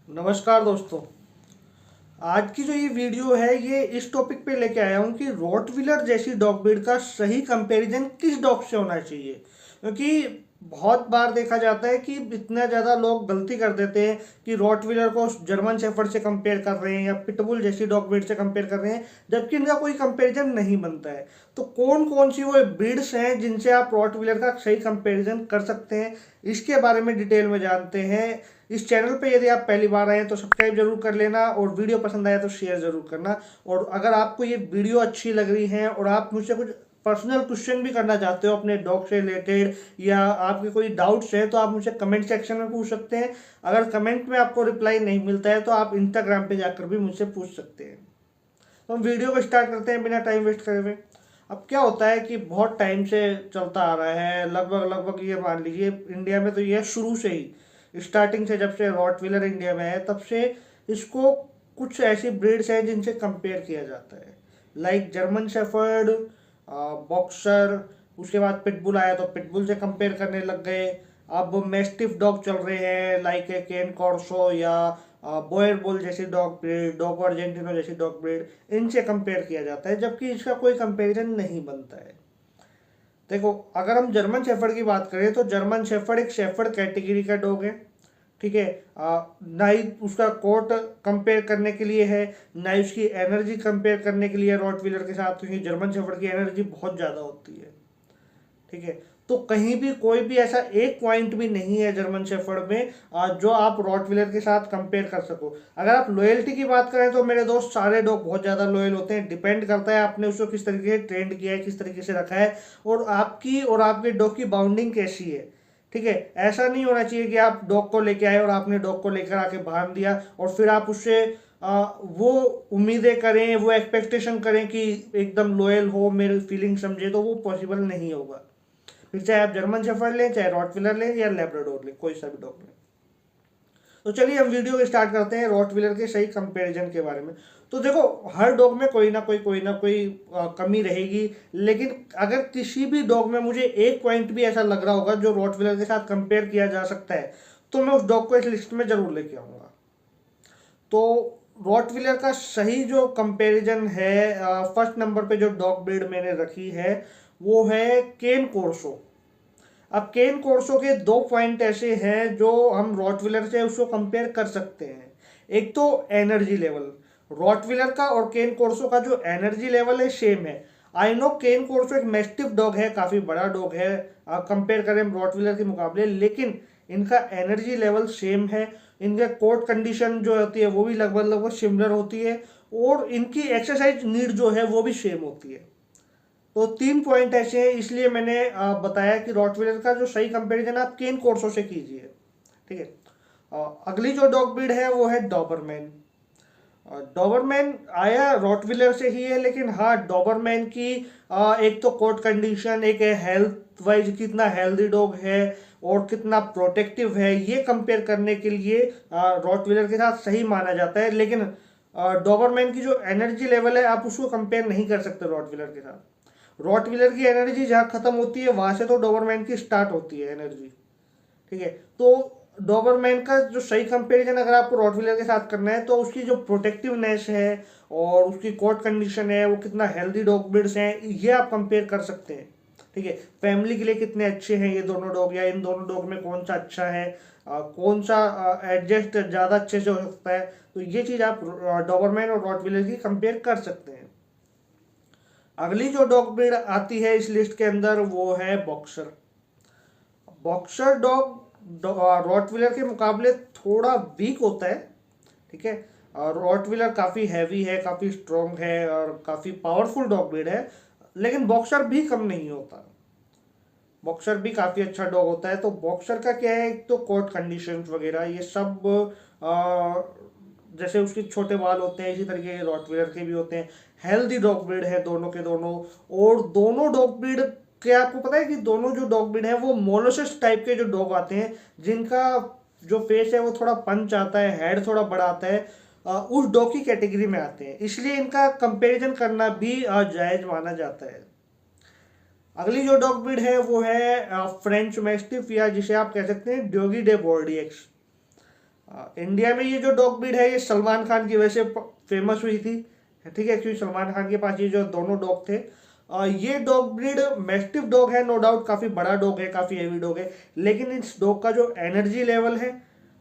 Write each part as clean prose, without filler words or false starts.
नमस्कार दोस्तों। आज की जो ये वीडियो है ये इस टॉपिक पे लेके आया हूँ कि रॉटविलर जैसी डॉग ब्रीड का सही कंपैरिजन किस डॉग से होना चाहिए, क्योंकि बहुत बार देखा जाता है कि इतना ज़्यादा लोग गलती कर देते हैं कि रॉटविलर को जर्मन शेफर्ड से कंपेयर कर रहे हैं या पिटबुल जैसी डॉग ब्रीड से कंपेयर कर रहे हैं, जबकि इनका कोई कंपैरिजन नहीं बनता है। तो कौन कौन सी वो ब्रीड्स हैं जिनसे आप रॉटविलर का सही कंपैरिजन कर सकते हैं, इसके बारे में डिटेल में जानते हैं। इस चैनल पे यदि आप पहली बार आए हैं तो सब्सक्राइब जरूर कर लेना और वीडियो पसंद आया तो शेयर जरूर करना। और अगर आपको ये वीडियो अच्छी लग रही है और आप मुझसे कुछ पर्सनल क्वेश्चन भी करना चाहते हो अपने डॉग से रिलेटेड या आपके कोई डाउट्स है तो आप मुझसे कमेंट सेक्शन में पूछ सकते हैं। अगर कमेंट में आपको रिप्लाई नहीं मिलता है तो आप इंस्टाग्राम पे जाकर भी मुझसे पूछ सकते हैं। तो हम वीडियो को स्टार्ट करते हैं बिना टाइम वेस्ट करे हुए। अब क्या होता है कि बहुत टाइम से चलता आ रहा है, लगभग लगभग ये मान लीजिए इंडिया में तो ये शुरू से ही स्टार्टिंग से, जब से रॉटविलर इंडिया में है तब से इसको कुछ ऐसी ब्रीड्स हैं जिनसे कंपेयर किया जाता है, लाइक जर्मन शेफर्ड, बॉक्सर। उसके बाद पिटबुल आया तो पिटबुल से कंपेयर करने लग गए। अब मेस्टिफ डॉग चल रहे हैं लाइक केन कॉर्सो या बोयर बुल जैसी डॉग ब्रीड, डॉग अर्जेंटिनो जैसी डॉग ब्रीड, इनसे कंपेयर किया जाता है, जबकि इसका कोई कंपैरिजन नहीं बनता है। देखो, अगर हम जर्मन शेफर्ड की बात करें तो जर्मन शेफर्ड एक शेफर्ड कैटेगरी का डॉग है। ठीक है। ना ही उसका कोट कंपेयर करने के लिए है, ना ही उसकी एनर्जी कंपेयर करने के लिए रॉटविलर के साथ, क्योंकि जर्मन शेफर्ड की एनर्जी बहुत ज़्यादा होती है। ठीक है। तो कहीं भी कोई भी ऐसा एक पॉइंट भी नहीं है जर्मन शेफर्ड में जो आप रॉटविलर के साथ कंपेयर कर सको। अगर आप लॉयल्टी की बात करें तो मेरे दोस्त सारे डॉग बहुत ज़्यादा लॉयल होते हैं। डिपेंड करता है आपने उसको किस तरीके से ट्रेंड किया है, किस तरीके से रखा है और आपकी और आपके डॉग की बाउंडिंग कैसी है। ठीक है। ऐसा नहीं होना चाहिए कि आप डॉग को लेके आए और आपने डॉग को लेकर आके बांध दिया और फिर आप उससे वो उम्मीदें करें, वो एक्सपेक्टेशन करें कि एकदम लॉयल हो, मेरी फीलिंग समझे, तो वो पॉसिबल नहीं होगा। फिर चाहे आप जर्मन शेफर्ड लें, चाहे रॉटविलर लें या लेब्राडोर लें, कोई सा भी डॉग लें। तो चलिए हम वीडियो स्टार्ट करते हैं रॉटविलर के सही कंपैरिजन के बारे में। तो देखो, हर डॉग में कोई ना कोई कमी रहेगी, लेकिन अगर किसी भी डॉग में मुझे एक पॉइंट भी ऐसा लग रहा होगा जो रॉटविलर के साथ कंपेयर किया जा सकता है तो मैं उस डॉग को इस लिस्ट में जरूर लेके आऊँगा। तो रॉटविलर का सही जो कंपैरिजन है, फर्स्ट नंबर पे जो डॉग ब्रीड मैंने रखी है वो है केन कोर्सो। अब केन कोर्सो के दो पॉइंट ऐसे हैं जो हम रॉटविलर से उसको कंपेयर कर सकते हैं। एक तो एनर्जी लेवल, रॉटविलर का और केन कोर्सो का जो एनर्जी लेवल है सेम है। आई नो केन कोर्सो एक मैस्टिफ डॉग है, काफ़ी बड़ा डॉग है कंपेयर करें रॉटविलर के मुकाबले, लेकिन इनका एनर्जी लेवल सेम है। इनके कोर्ट कंडीशन जो होती है वो भी लगभग लगभग सिमिलर होती है और इनकी एक्सरसाइज नीड जो है वो भी सेम होती है। तो तीन पॉइंट ऐसे हैं, इसलिए मैंने बताया कि रॉटविलर का जो सही कंपैरिजन आप केन कोर्सो से कीजिए। ठीक है। अगली जो डॉग ब्रीड है वो है डॉबरमैन। डॉबरमैन आया रॉटविलर से ही है, लेकिन हाँ, डॉबरमैन की एक तो कोर्ट कंडीशन, एक है हेल्थ वाइज कितना हेल्दी डॉग है और कितना प्रोटेक्टिव है, ये कंपेयर करने के लिए रॉटविलर के साथ सही माना जाता है। लेकिन डॉबरमैन की जो एनर्जी लेवल है आप उसको कंपेयर नहीं कर सकते रॉटविलर के साथ। रॉटविलर की एनर्जी जहाँ खत्म होती है वहां से तो डॉबरमैन की स्टार्ट होती है एनर्जी। ठीक है। तो डॉबरमैन का जो सही कंपैरिजन अगर आपको रॉटविलर के साथ करना है तो उसकी जो प्रोटेक्टिवनेस है और उसकी कोर्ट कंडीशन है, वो कितना हेल्दी डॉग ब्रीड्स हैं, ये आप कंपेयर कर सकते हैं। ठीक है। फैमिली के लिए कितने अच्छे हैं ये दोनों डॉग, या इन दोनों डॉग में कौन सा अच्छा है, कौन सा एडजस्ट ज़्यादा अच्छे से हो सकता है, तो ये चीज़ आप डॉबरमैन और रॉटविलर की कंपेयर कर सकते हैं। अगली जो डॉग ब्रीड आती है इस लिस्ट के अंदर वो है बॉक्सर। बॉक्सर डॉग रॉटविलर के मुकाबले थोड़ा वीक होता है। ठीक है। और रॉटविलर काफ़ी हैवी है, काफ़ी स्ट्रॉन्ग है और काफ़ी पावरफुल डॉग ब्रीड है, लेकिन बॉक्सर भी कम नहीं होता। बॉक्सर भी काफ़ी अच्छा डॉग होता है। तो बॉक्सर का क्या है, एक तो कोर्ट कंडीशंस वगैरह ये सब, जैसे उसके छोटे बाल होते हैं इसी तरीके रॉटविलर के भी होते हैं। हेल्दी डॉग ब्रीड है दोनों के दोनों। और दोनों डॉग ब्रीड के आपको पता है कि दोनों जो डॉग ब्रीड है वो मोलोसिस टाइप के जो डॉग आते हैं, जिनका जो फेस है वो थोड़ा पंच आता है, हेड थोड़ा बड़ा आता है, उस डॉग की कैटेगरी में आते हैं, इसलिए इनका कंपैरिजन करना भी जायज माना जाता है। अगली जो डॉग ब्रीड है वो है फ्रेंच मैस्टिफ, या जिसे आप कह सकते हैं डॉगी डे बॉर्डियक्स। इंडिया में ये जो डॉग ब्रीड है ये सलमान खान की वजह से फेमस हुई थी, ठीक है, क्योंकि सलमान खान के पास ये जो दोनों डॉग थे। ये डॉग ब्रीड मैस्टिफ डॉग है, नो डाउट काफ़ी बड़ा डॉग है, काफ़ी हेवी डॉग है, लेकिन इस डॉग का जो एनर्जी लेवल है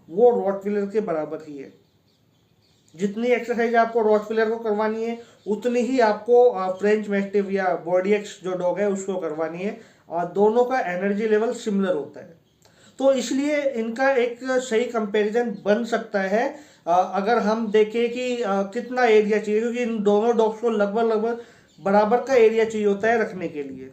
वो रॉटविलर के बराबर ही है। जितनी एक्सरसाइज आपको रॉटविलर को करवानी है उतनी ही आपको फ्रेंच मैस्टिफ या बॉडी-एक्स जो डॉग है उसको करवानी है, और दोनों का एनर्जी लेवल सिमिलर होता है। तो इसलिए इनका एक सही कंपैरिजन बन सकता है अगर हम देखें कि कितना एरिया चाहिए, क्योंकि इन दोनों डॉग्स को लगभग लगभग बराबर का एरिया चाहिए होता है रखने के लिए।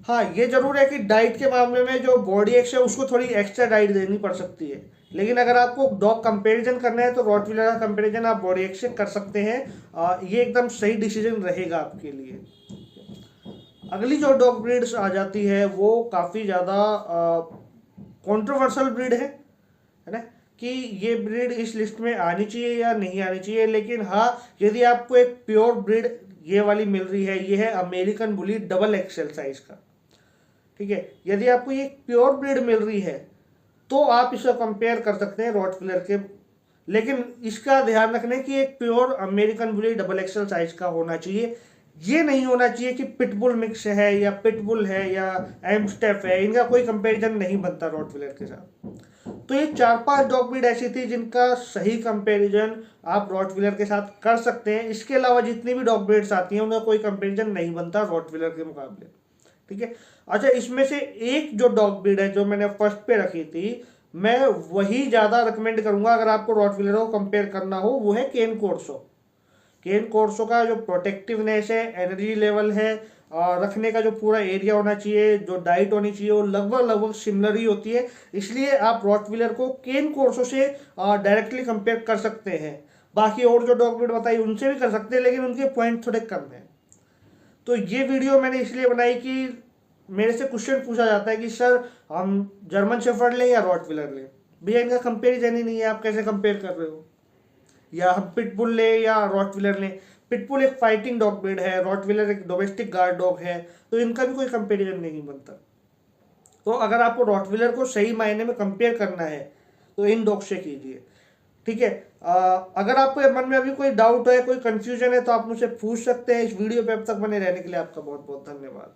हाँ, ये जरूर है कि डाइट के मामले में जो बॉडी एक्स है उसको थोड़ी एक्स्ट्रा डाइट देनी पड़ सकती है, लेकिन अगर आपको डॉग कंपैरिजन करना है तो रॉटविलर का कंपैरिजन आप बॉडी एक्स से कर सकते हैं। ये एकदम सही डिसीजन रहेगा आपके लिए। अगली जो डॉग ब्रीड्स आ जाती है वो काफ़ी ज़्यादा कंट्रोवर्शियल ब्रीड है ना, कि ये ब्रीड इस लिस्ट में आनी चाहिए या नहीं आनी चाहिए। लेकिन हाँ, यदि आपको एक प्योर ब्रीड ये वाली मिल रही है, ये है American bully double XL size का, ठीक है, यदि आपको ये प्योर ब्रीड मिल रही है तो आप इसे कंपेयर कर सकते हैं रॉटविलर के। लेकिन इसका ध्यान रखना है कि एक pure American bully double XL size का होना चाहिए। ये नहीं होना चाहिए कि पिटबुल मिक्स है या पिटबुल है या एम्स्टेफ है, इनका कोई कंपैरिजन नहीं बनता रॉटविलर के साथ। तो ये 4-5 डॉग ब्रीड ऐसी थी जिनका सही कंपैरिजन आप रॉटविलर के साथ कर सकते हैं। इसके अलावा जितनी भी डॉग ब्रीड्स आती हैं उनका कोई कंपैरिजन नहीं बनता रॉटविलर के मुकाबले, ठीक है। अच्छा, इसमें से एक जो डॉग ब्रीड है जो मैंने फर्स्ट पे रखी थी, मैं वही ज़्यादा रिकमेंड करूंगा अगर आपको रॉटविलर को कंपेयर करना हो, वो है केन कोर्सो। केन कोर्सो का जो प्रोटेक्टिवनेस है, एनर्जी लेवल है, और रखने का जो पूरा एरिया होना चाहिए, जो डाइट होनी चाहिए, वो लगभग लगभग सिमिलर ही होती है। इसलिए आप रॉटविलर को केन कोर्सो से डायरेक्टली कंपेयर कर सकते हैं। बाकी और जो डॉग ब्रीड बताई उनसे भी कर सकते हैं, लेकिन उनके पॉइंट थोड़े कम हैं। तो ये वीडियो मैंने इसलिए बनाई कि मेरे से क्वेश्चन पूछा जाता है कि सर हम जर्मन शेफर्ड लें या रॉटविलर लें, भैया इनका कंपेरिजन ही नहीं है, आप कैसे कंपेयर कर रहे हो। या हम पिटबुल लें या रॉटविलर लें, पिटबुल एक फाइटिंग डॉग ब्रीड है, रॉटविलर एक डोमेस्टिक गार्ड डॉग है, तो इनका भी कोई कंपेरिजन नहीं बनता। तो अगर आपको रॉटविलर को सही मायने में कंपेयर करना है तो इन डॉग से कीजिए, ठीक है। अगर आपके मन में अभी कोई डाउट है, कोई कंफ्यूजन है, तो आप मुझसे पूछ सकते हैं। इस वीडियो पे अब तक बने रहने के लिए आपका बहुत बहुत धन्यवाद।